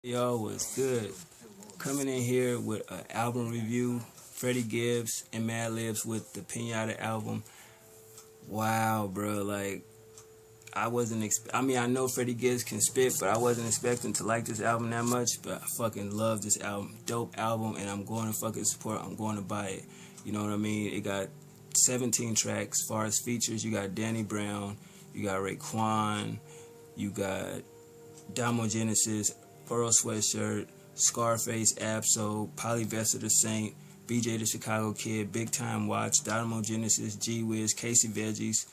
Y'all was good. Coming in here with an album review. Freddie Gibbs and Madlib's with the Piñata album. Wow, bro. Like, I wasn't. I mean, I know Freddie Gibbs can spit, but I wasn't expecting to like this album that much. But I fucking love this album. Dope album, and I'm going to fucking support. I'm going to buy it. You know what I mean? It got 17 tracks. As far as features, you got Danny Brown, you got Raekwon, you got Damo Genesis, Earl Sweatshirt, Scarface, Absol, Polyvester the Saint, BJ the Chicago Kid, Big Time Watch, Dynamo Genesis, G Wiz, Casey Veggies,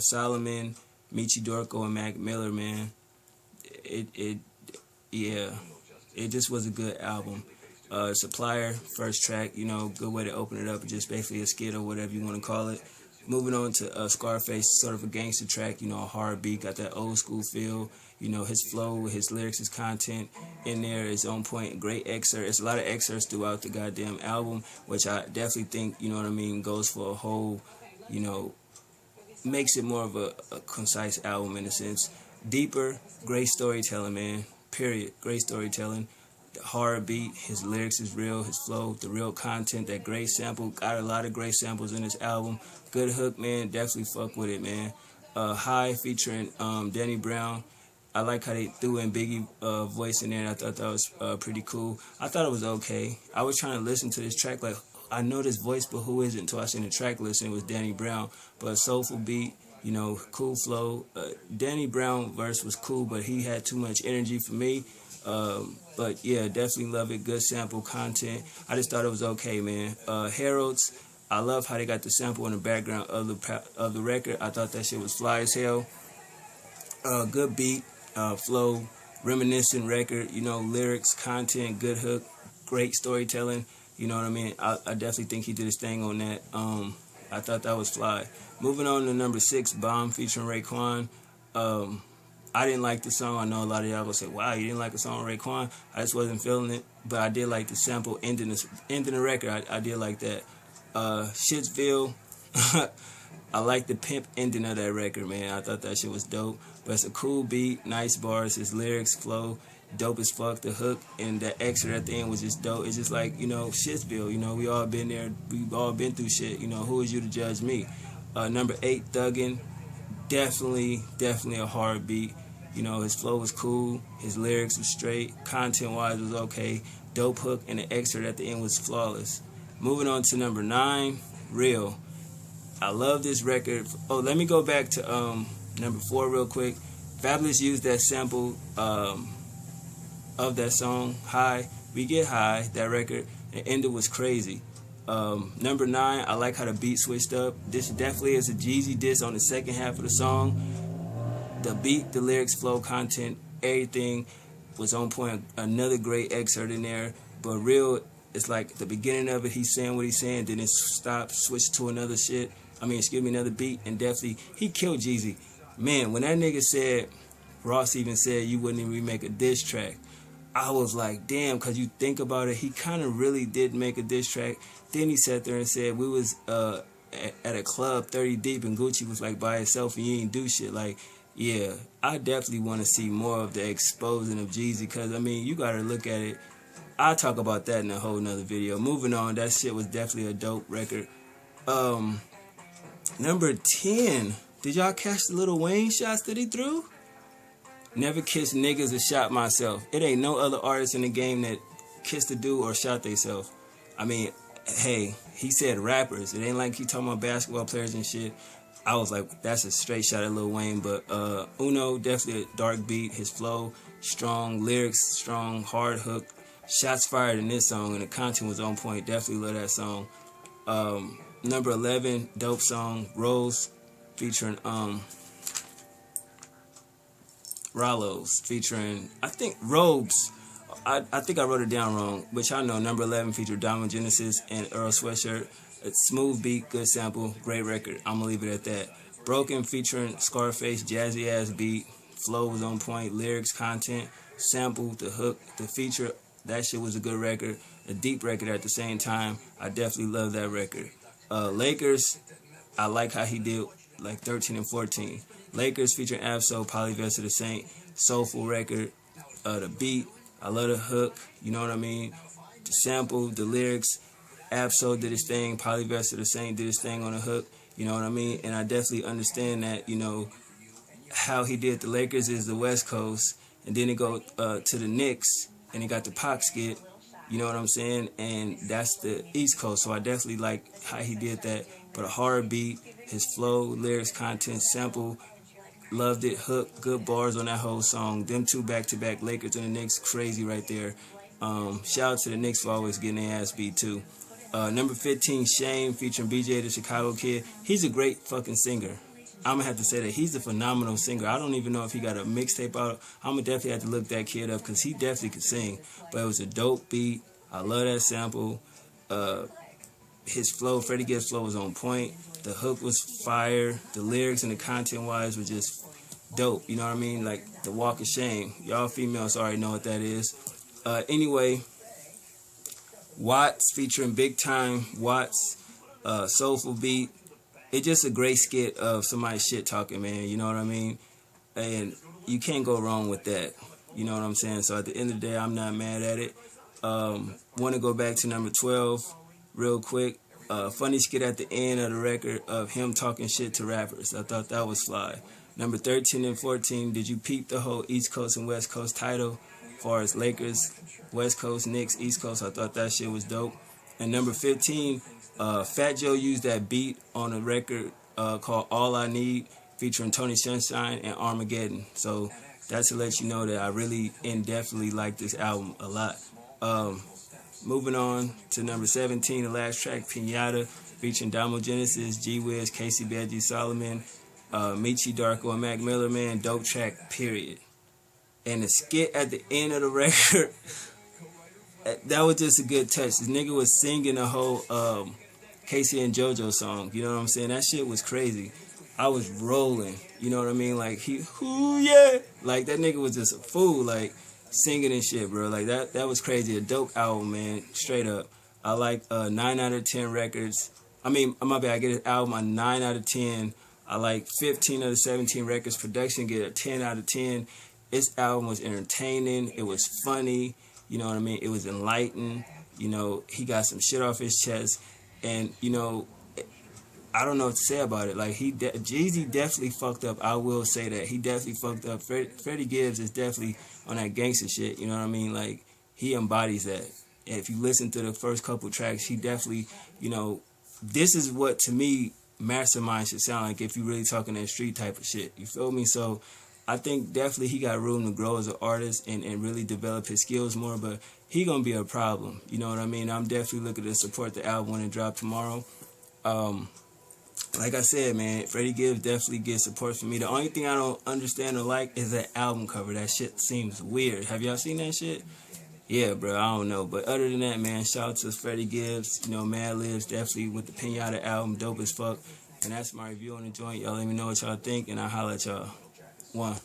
Solomon, Michi Dorko, and Mac Miller. Man, yeah, it just was a good album. Supplier, first track, you know, good way to open it up. Just basically a skit or whatever you want to call it. Moving on to Scarface, sort of a gangster track, you know, a hard beat, got that old school feel. You know, his flow, his lyrics, his content in there is on point. Great excerpt. There's a lot of excerpts throughout the goddamn album, which I definitely think, you know what I mean, goes for a whole, you know, makes it more of a concise album in a sense. Deeper, great storytelling, man. Period. Great storytelling. The hard beat, his lyrics is real, his flow, the real content, that great sample. Got a lot of great samples in this album. Good hook, man. Definitely fuck with it, man. High featuring Danny Brown. I like how they threw in Biggie voice in there, and I thought that was pretty cool. I thought it was okay. I was trying to listen to this track like, I know this voice, but who is it? Until I seen the track list, and it was Danny Brown. But soulful beat, you know, cool flow. Danny Brown verse was cool, but he had too much energy for me. But yeah, definitely love it. Good sample content. I just thought it was okay, man. Heralds, I love how they got the sample in the background of the record. I thought that shit was fly as hell. Good beat. Flow, reminiscent record, you know, lyrics, content, good hook, great storytelling, you know what I mean? I definitely think he did his thing on that. I thought that was fly. Moving on to number 6, Bomb featuring Raekwon. I didn't like the song. I know a lot of y'all gonna say, wow, you didn't like the song Raekwon? I just wasn't feeling it, but I did like the sample ending the record. I did like that. Shitsville. I like the pimp ending of that record, man. I thought that shit was dope. But it's a cool beat, nice bars, his lyrics, flow, dope as fuck. The hook and the extra at the end was just dope. It's just like, you know, Shitsville. You know, we all been there. We've all been through shit. You know, who is you to judge me? Number 8, Thuggin'. Definitely a hard beat. You know, his flow was cool. His lyrics was straight. Content-wise was okay. Dope hook and the extra at the end was flawless. Moving on to number 9, Real. I love this record. Oh, let me go back to number 4 real quick. Fabulous used that sample of that song, High. We Get High, that record. The ending was crazy. Number 9, I like how the beat switched up. This definitely is a Jeezy diss on the second half of the song. The beat, the lyrics, flow, content, everything was on point. Another great excerpt in there. But Real, it's like the beginning of it, he's saying what he's saying, then it stopped, switched to another shit. Another beat, and definitely, he killed Jeezy. Man, when that nigga said, Ross even said you wouldn't even remake a diss track, I was like, damn, because you think about it, he kind of really did make a diss track. Then he sat there and said, we was at a club 30 deep, and Gucci was like by himself, and you ain't do shit. Like, yeah, I definitely want to see more of the exposing of Jeezy, because, I mean, you got to look at it. I'll talk about that in a whole nother video. Moving on, that shit was definitely a dope record. Number 10, did y'all catch the Lil Wayne shots that he threw? Never kissed niggas or shot myself. It ain't no other artist in the game that kissed a dude or shot theyself. I mean, hey, he said rappers. It ain't like he talking about basketball players and shit. I was like, that's a straight shot at Lil Wayne. But Uno, definitely a dark beat. His flow, strong lyrics, strong, hard hook. Shots fired in this song, and the content was on point. Definitely love that song. Number 11, dope song, Rose, featuring Rallos, featuring, I think, Robes. I think I wrote it down wrong, which I know. Number 11 featured Dynamo Genesis and Earl Sweatshirt. A smooth beat, good sample, great record. I'm going to leave it at that. Broken featuring Scarface, jazzy ass beat. Flow was on point, lyrics, content, sample, the hook, the feature. That shit was a good record. A deep record at the same time. I definitely love that record. Lakers, I like how he did like 13 and 14. Lakers featuring Absol, Polyvester the Saint, soulful record. The beat, I love the hook, you know what I mean? The sample, the lyrics. Absol did his thing. Polyvester the same did his thing on the hook, you know what I mean? And I definitely understand that, you know, how he did the Lakers is the West Coast, and then it go to the Knicks, and he got the Pac skit, you know what I'm saying? And that's the East Coast, so I definitely like how he did that. But a hard beat, his flow, lyrics, content, sample, loved it, hook, good bars on that whole song. Them two back-to-back, Lakers and the Knicks, crazy right there. Shout out to the Knicks for always getting their ass beat too. Number 15, Shame, featuring BJ the Chicago Kid. He's a great fucking singer. I'm going to have to say that he's a phenomenal singer. I don't even know if he got a mixtape out. I'm going to definitely have to look that kid up because he definitely could sing. But it was a dope beat. I love that sample. His flow, Freddie Gibbs' flow was on point. The hook was fire. The lyrics and the content-wise were just dope. You know what I mean? Like the Walk of Shame. Y'all females already know what that is. Anyway, Watts featuring Big Time Watts, soulful beat. It's just a great skit of somebody shit talking, man. You know what I mean? And you can't go wrong with that. You know what I'm saying? So at the end of the day, I'm not mad at it. Want to go back to number 12 real quick. Funny skit at the end of the record of him talking shit to rappers. I thought that was fly. Number 13 and 14, did you peep the whole East Coast and West Coast title? As far as Lakers, West Coast, Knicks, East Coast, I thought that shit was dope. And number 15, Fat Joe used that beat on a record called All I Need, featuring Tony Sunshine and Armageddon. So that's to let you know that I really and definitely like this album a lot. Moving on to number 17, the last track, Piñata, featuring Damo Genesis, G Wiz, Casey Beji, Solomon, Michi Darko, and Mac Miller. Man, dope track, period. And the skit at the end of the record, that was just a good touch. This nigga was singing the whole Casey and JoJo song. You know what I'm saying? That shit was crazy. I was rolling. You know what I mean? Like, ooh, yeah. Like, that nigga was just a fool, like, singing and shit, bro. Like, that was crazy. A dope album, man. Straight up. I like 9 out of 10 records. I mean, my bad. I get an album a 9 out of 10. I like 15 out of 17 records. Production get a 10 out of 10. This album was entertaining. It was funny. You know what I mean? It was enlightened. You know, he got some shit off his chest. And, you know, I don't know what to say about it. Like, Jeezy definitely fucked up. I will say that. He definitely fucked up. Freddie Gibbs is definitely on that gangster shit. You know what I mean? Like, he embodies that. And if you listen to the first couple tracks, he definitely, you know, this is what, to me, Mastermind should sound like if you really talking that street type of shit. You feel me? So I think definitely he got room to grow as an artist and really develop his skills more, but he gonna be a problem. You know what I mean? I'm definitely looking to support the album when it drops tomorrow. Like I said, man, Freddie Gibbs definitely gets support from me. The only thing I don't understand or like is that album cover. That shit seems weird. Have y'all seen that shit? Yeah, bro, I don't know. But other than that, man, shout out to Freddie Gibbs. You know, Madlib's definitely with the Piñata album, dope as fuck. And that's my review on the joint. Y'all let me know what y'all think, and I'll holler at y'all. One.